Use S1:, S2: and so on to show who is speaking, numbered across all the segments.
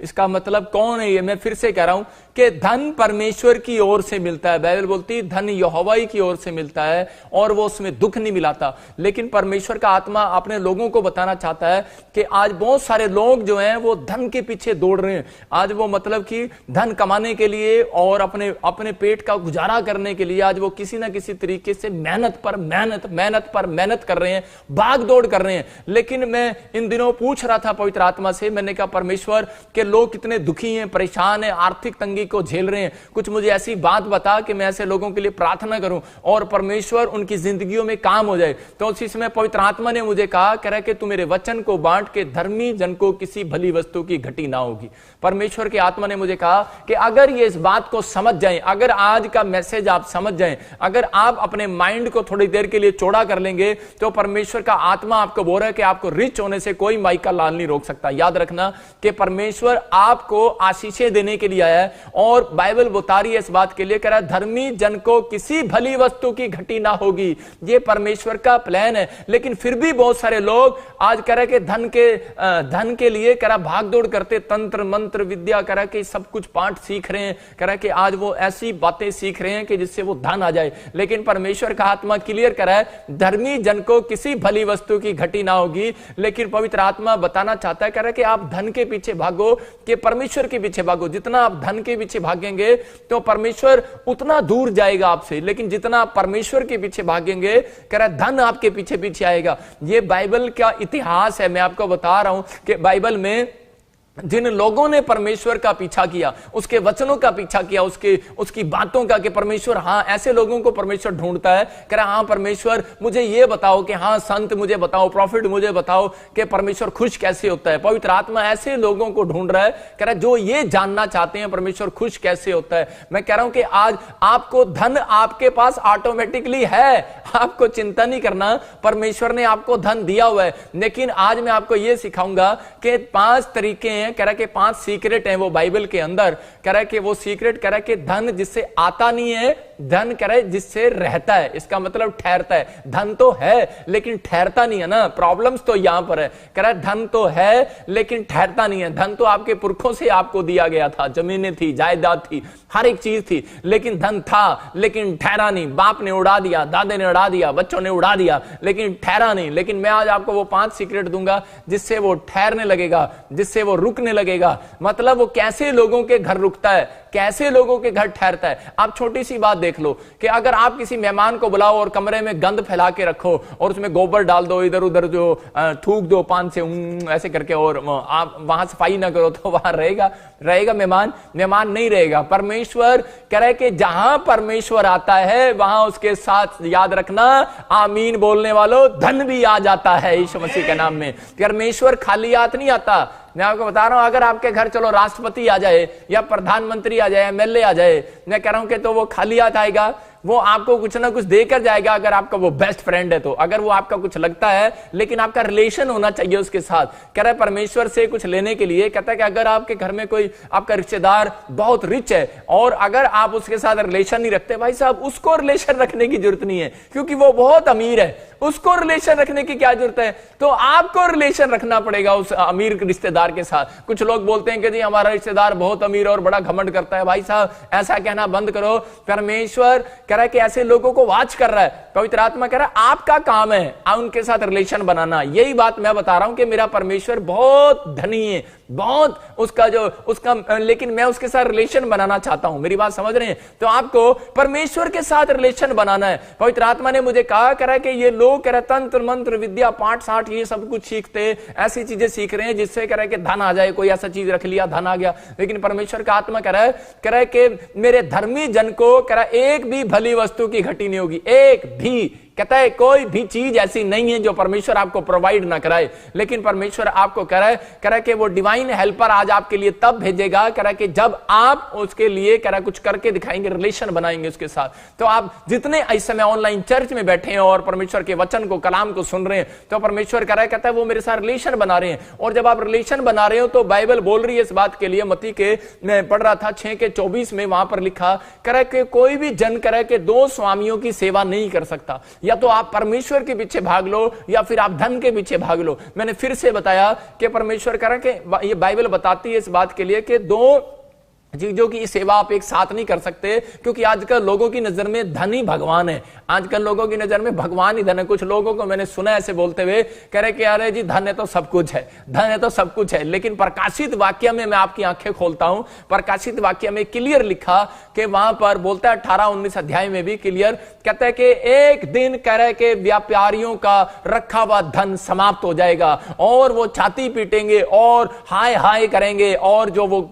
S1: इसका मतलब कौन है ये? मैं फिर से कह रहा हूं कि धन परमेश्वर की ओर से मिलता है। बाइबल बोलती है धन यहोवा की ओर से मिलता है और वो उसमें दुख नहीं मिलाता। लेकिन परमेश्वर का आत्मा अपने लोगों को बताना चाहता है कि आज बहुत सारे लोग जो हैं वो धन के पीछे दौड़ रहे हैं। आज वो मतलब कि धन कमाने के लिए और अपने पेट का गुजारा करने के लिए आज वो किसी ना किसी तरीके से मेहनत पर मेहनत कर रहे हैं, भाग दौड़ कर रहे हैं। लेकिन मैं इन दिनों पूछ रहा था पवित्र आत्मा से, मैंने कहा परमेश्वर के लोग कितने दुखी हैं, परेशान हैं, आर्थिक तंगी को झेल रहे हैं, कुछ मुझे ऐसी बात बता कि मैं ऐसे लोगों के लिए प्रार्थना करूं और परमेश्वर उनकी जिंदगियों में काम हो जाए। तो उसी समय पवित्र आत्मा ने मुझे कहा कह रहा कि तू मेरे वचन को बांट के धर्मी जन को किसी भली वस्तु की घटी ना होगी। परमेश्वर के आत्मा ने मुझे कहा कि अगर ये इस बात को समझ जाएं, अगर आज का मैसेज आप समझ जाएं, अगर आप अपने माइंड को थोड़ी देर के लिए चौड़ा कर लेंगे, तो परमेश्वर का आत्मा आपको बोल रहा है कि आपको रिच होने से कोई माई का लाल नहीं रोक सकता। याद रखना कि परमेश्वर आपको आशीषें देने के लिए आया है और बाइबल बता रही है इस बात के लिए, कह रहा है धर्मी जन को किसी भली वस्तु की घटी ना होगी। ये परमेश्वर का प्लान है। लेकिन फिर भी बहुत सारे लोग आज कह रहे कि धन के लिए कह रहा भाग दौड़ करते, तंत्र मंत्र विद्या कह रहा कि सब कुछ पाठ सीख रहे हैं, कह रहा कि आज वो ऐसी बातें सीख रहे हैं कि जिससे वो धन आ जाए। लेकिन परमेश्वर का आत्मा क्लियर कर रहा है धर्मी जन को किसी भली वस्तु की घटी ना होगी। लेकिन पवित्र आत्मा बताना चाहता है, कह रहा है कि आप धन के पीछे भागो कि परमेश्वर के पीछे भागो। जितना आप धन के पीछे भागेंगे तो परमेश्वर उतना दूर जाएगा आपसे, लेकिन जितना आप परमेश्वर के पीछे भागेंगे कह रहा है धन आपके पीछे पीछे आएगा। ये बाइबल का इतिहास है। मैं आपको बता रहा हूं कि बाइबल में जिन लोगों ने परमेश्वर का पीछा किया, उसके वचनों का पीछा किया, उसकी बातों का, कि परमेश्वर हाँ, ऐसे लोगों को परमेश्वर ढूंढता है। कह रहा हाँ परमेश्वर मुझे ये बताओ कि हाँ संत मुझे बताओ, प्रॉफिट मुझे बताओ कि परमेश्वर खुश कैसे होता है। पवित्र आत्मा ऐसे लोगों को ढूंढ रहा है, कह रहा है जो ये जानना चाहते हैं परमेश्वर खुश कैसे होता है। मैं कह रहा हूं कि आज आपको धन आपके पास ऑटोमेटिकली है, आपको चिंता नहीं करना, परमेश्वर ने आपको धन दिया हुआ है। लेकिन आज मैं आपको यह सिखाऊंगा कि 5 तरीके हैं, कह रहा है कि 5 सीक्रेट हैं वो बाइबल के अंदर। कह रहा है कि वो सीक्रेट कह रहा है कि धन जिससे आता नहीं है, धन कह रहा है जिससे रहता है। इसका मतलब ठहरता है। धन तो है लेकिन ठहरता नहीं है ना, प्रॉब्लम्स तो यहां पर है। कह रहा है धन तो है लेकिन ठहरता नहीं है। धन तो आपके पुरखों से आपको दिया गया था, जमीनें थी, जायदाद थी, हर एक चीज थी, लेकिन धन था लेकिन ठहरा नहीं। बाप ने उड़ा दिया, दादे ने उड़ा दिया, बच्चों ने उड़ा दिया, लेकिन ठहरा नहीं। लेकिन मैं आज आपको वो 5 सीक्रेट दूंगा जिससे वो ठहरने लगेगा, जिससे वो रुकने लगेगा। मतलब वो कैसे लोगों के घर रुकता है, कैसे लोगों के घर ठहरता है। आप छोटी सी बात देख लो कि अगर आप किसी मेहमान को बुलाओ और कमरे में गंद फैला के रखो और उसमें गोबर डाल दो, इधर उधर जो थूक दो पान से ऐसे करके, और आप वहां सफाई ना करो, तो वहां रहेगा मेहमान नहीं रहेगा। परमेश्वर कह रहा है कि जहां परमेश्वर आता है वहां उसके साथ, याद रखना, आमीन बोलने वालों, धन भी आ जाता है यीशु मसीह के नाम में। परमेश्वर खाली हाथ नहीं आता। मैं आपको बता रहा हूं, अगर आपके घर चलो राष्ट्रपति आ जाए या प्रधानमंत्री आ जाए, एमएलए आ जाए, मैं कह रहा हूं कि तो वो खाली हाथ आएगा? वो आपको कुछ ना कुछ देकर जाएगा अगर आपका वो बेस्ट फ्रेंड है तो। अगर वो आपका कुछ लगता है, लेकिन आपका रिलेशन होना चाहिए उसके साथ। कह रहा है परमेश्वर से कुछ लेने के लिए, कहता है कि अगर आपके घर में कोई आपका रिश्तेदार बहुत रिच है और अगर आप उसके साथ रिलेशन नहीं रखते, भाई साहब उसको रिलेशन रखने की जरूरत नहीं है, क्योंकि वो बहुत अमीर है, उसको रिलेशन रखने की क्या जरूरत है? तो आपको रिलेशन रखना पड़ेगा उस अमीर रिश्तेदार के साथ। कुछ लोग बोलते हैं कि जी हमारा रिश्तेदार बहुत अमीर और बड़ा घमंड करता है। भाई साहब ऐसा कहना बंद करो। परमेश्वर कह रहा है कि ऐसे लोगों को वॉच कर रहा है। पवित्र आत्मा कह रहा है आपका काम है उनके साथ रिलेशन बनाना। यही बात मैं बता रहा हूं कि मेरा परमेश्वर बहुत धनी है, बहुत उसका लेकिन मैं उसके साथ रिलेशन बनाना चाहता हूं। मेरी बात समझ रहे हैं? तो आपको परमेश्वर के साथ रिलेशन बनाना है। पवित्र आत्मा ने मुझे कहा, कह रहा है कि ये लोग कह रहे तंत्र मंत्र विद्या पाठ साठ ये सब कुछ सीखते, ऐसी चीजें सीख रहे हैं जिससे कह रहा है कि धन आ जाए। कोई ऐसा चीज रख लिया, धन आ गया। लेकिन परमेश्वर का आत्मा कह रहा है कि मेरे धर्मी जन को कह रहा है एक भी भली वस्तु की घटी नहीं होगी, एक भी। कहता है कोई भी चीज ऐसी नहीं है जो परमेश्वर आपको प्रोवाइड ना कराए। लेकिन परमेश्वर आपको कह रहा है कि वो डिवाइन हेल्पर आज आपके लिए तब भेजेगा, कह रहा है कि जब आप उसके लिए कह रहा है कुछ करके दिखाएंगे, रिलेशन बनाएंगे उसके साथ। तो आप जितने इस समय ऑनलाइन चर्च में बैठे हैं और परमेश्वर के वचन को, कलाम को सुन रहे हैं, तो परमेश्वर कह रहा है, कहता है वो मेरे साथ रिलेशन बना रहे हैं। और जब आप रिलेशन बना रहे हो तो बाइबल बोल रही है इस बात के लिए, मत्ती के मैं पढ़ रहा था 6:24 में, वहां पर लिखा, कह रहा है कि कोई भी जन कह रहा है कि 2 स्वामियों की सेवा नहीं कर सकता। या तो आप परमेश्वर के पीछे भाग लो या फिर आप धन के पीछे भाग लो। मैंने फिर से बताया कि परमेश्वर कह रहा है कि ये बाइबल बताती है इस बात के लिए कि दो चीजों की सेवा आप एक साथ नहीं कर सकते, क्योंकि आजकल लोगों की नजर में धन ही भगवान है। आजकल लोगों की नजर में भगवान ही धन है। कुछ लोगों को मैंने सुना ऐसे बोलते हुए, कह रहे कि अरे जी धन है तो सब कुछ है, धन है तो सब कुछ है। लेकिन प्रकाशित वाक्य में मैं आपकी आंखें खोलता हूं, प्रकाशित वाक्य में क्लियर लिखा कि वहां पर बोलता है 18-19 अध्याय में भी क्लियर कहता है कि एक दिन कह रहे कि व्यापारियों का रखा हुआ धन समाप्त हो जाएगा और वो छाती पीटेंगे और हाय हाय करेंगे, और जो वो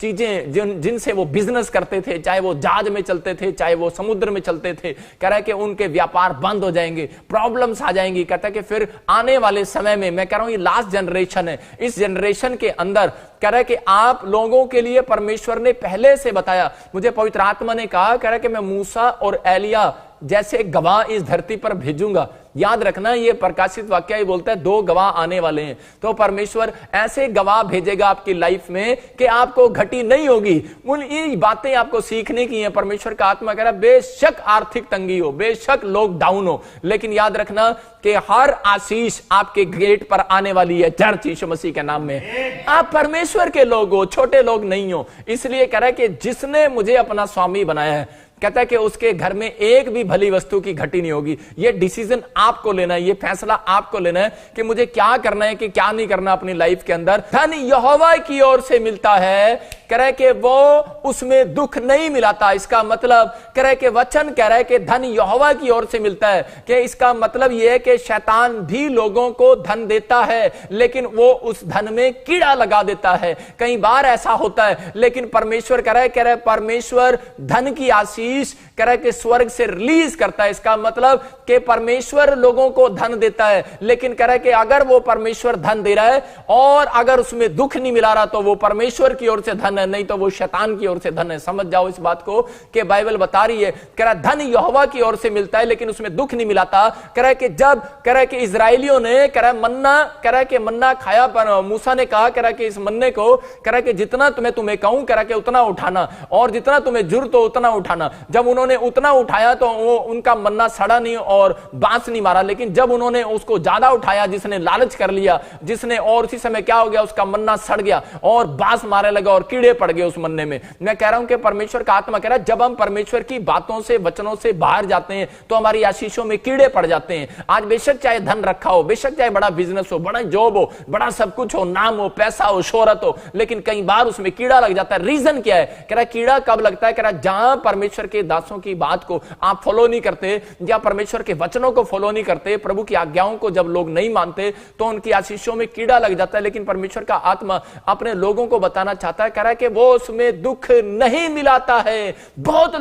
S1: चीजें जिनसे वो बिजनेस करते थे, चाहे वो जहाज में चलते थे चाहे वो समुद्र में चलते थे, कह रहा है कि उनके व्यापार बंद हो जाएंगे, प्रॉब्लम्स आ जाएंगी। कहता है कि फिर आने वाले समय में, मैं कह रहा हूं ये लास्ट जनरेशन है, इस जनरेशन के अंदर कह रहा है कि आप लोगों के लिए परमेश्वर ने पहले से बताया। मुझे पवित्र आत्मा ने कहा, कह रहा है कि मैं मूसा और एलिया जैसे गवाह इस धरती पर भेजूंगा। याद रखना ये प्रकाशित वाक्य ही बोलता है 2 गवाह आने वाले हैं। तो परमेश्वर ऐसे गवाह भेजेगा आपकी लाइफ में कि आपको घटी नहीं होगी। ये बातें आपको सीखने की हैं। परमेश्वर का आत्मा कह रहा है बेशक आर्थिक तंगी हो, बेशक लोग डाउन हो, लेकिन याद रखना कि हर आशीष आपके गेट पर आने वाली है चर्च यीशु मसीह के नाम में। आप परमेश्वर के लोग हो, छोटे लोग नहीं हो। इसलिए कह रहा है कि जिसने मुझे अपना स्वामी बनाया है, कहता है कि उसके घर में एक भी भली वस्तु की घटी नहीं होगी। ये डिसीजन आपको लेना है, ये फैसला आपको लेना है कि मुझे क्या करना है कि क्या नहीं करना अपनी लाइफ के अंदर। धन यहोवा की ओर से मिलता है, कह रहा है कि वो उसमें दुख नहीं मिलाता। इसका मतलब कह रहा है कि वचन कह रहा है कि धन यहोवा की ओर से मिलता है, कि इसका मतलब यह है कि शैतान भी लोगों को धन देता है, लेकिन वो उस धन में कीड़ा लगा देता है। कई बार ऐसा होता है, लेकिन परमेश्वर कह रहा है परमेश्वर धन की आशीष कह रहा है कि स्वर्ग से रिलीज करता है। इसका मतलब कि परमेश्वर लोगों को धन देता है, लेकिन कह रहा है कि अगर वो परमेश्वर धन दे रहा है और अगर उसमें दुख नहीं मिला रहा तो वो परमेश्वर की ओर से धन है, नहीं तो वो शैतान की ओर से धन है। समझ जाओ इस बात को कि बाइबल बता रही है। कह रहा है धन यहोवा की ओर से मिलता है, लेकिन उसमें दुख नहीं मिलाता। कह रहा है कि जब कह रहा है कि इजराइलियों ने कह रहा है मन्ना, कह रहा है कि मन्ना खाया, पर मूसा ने कहा, कह रहा है कि इस मन्ने को कह रहा है कि जितना तुम्हें कहूं, कह रहा है कि उतना उठाना, और जितना तुम्हें जरूरत हो उतना उठाना। जब उन्होंने उतना उठाया तो वो उनका मन्ना सड़ा नहीं और बांस नहीं मारा, लेकिन जब उन्होंने उसको ज्यादा उठाया, जिसने लालच कर लिया, जिसने, और उसी समय क्या हो गया, उसका मन्ना सड़ गया और बांस मारने लगा और कीड़े पड़ गए उस मन्ने में। मैं कह रहा हूं कि परमेश्वर का आत्मा कह रहा है जब हम परमेश्वर की बातों से, वचनों से बाहर जाते हैं तो हमारी आशीषों में कीड़े पड़ जाते हैं। आज बेशक चाहे धन रखा हो, बेशक चाहे बड़ा बिजनेस हो, बड़ा जॉब हो, बड़ा सब कुछ हो, नाम हो, पैसा हो, शोहरत हो, लेकिन कई बार उसमें कीड़ा लग जाता है। रीजन क्या है? कह रहा कीड़ा कब लगता है? कह रहा जहां परमेश्वर के दासों की बात को आप फॉलो नहीं करते, या परमेश्वर के वचनों को फॉलो नहीं करते, प्रभु की आज्ञाओं को जब लोग नहीं मानते, तो उनकी आशीषों में कीड़ा लग जाता है। लेकिन परमेश्वर का आत्मा अपने लोगों को बताना चाहता है, कह रहा है कि वो उसमें दुख नहीं मिलाता है। बहुत